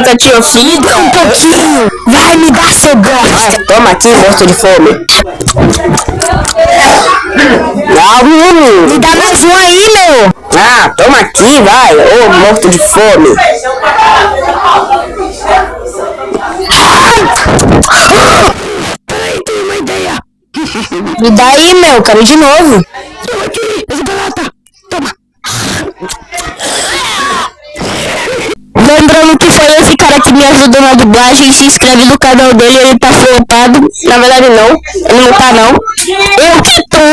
nunca tinha filho? Um pouquinho. Vai me dar seu bosta. Toma aqui, morto de fome. Não, Me dá mais um aí, meu. Ah, toma aqui, vai. Ô, morto de fome. Peraí, tenho uma ideia. Me dá aí, meu. Quero de novo. Toma aqui, essa barata. Toma. Lembrando que foi esse cara que me ajudou na dublagem. Se inscreve no canal dele, ele tá flopado. Na verdade não, ele não tá não. Eu que tô.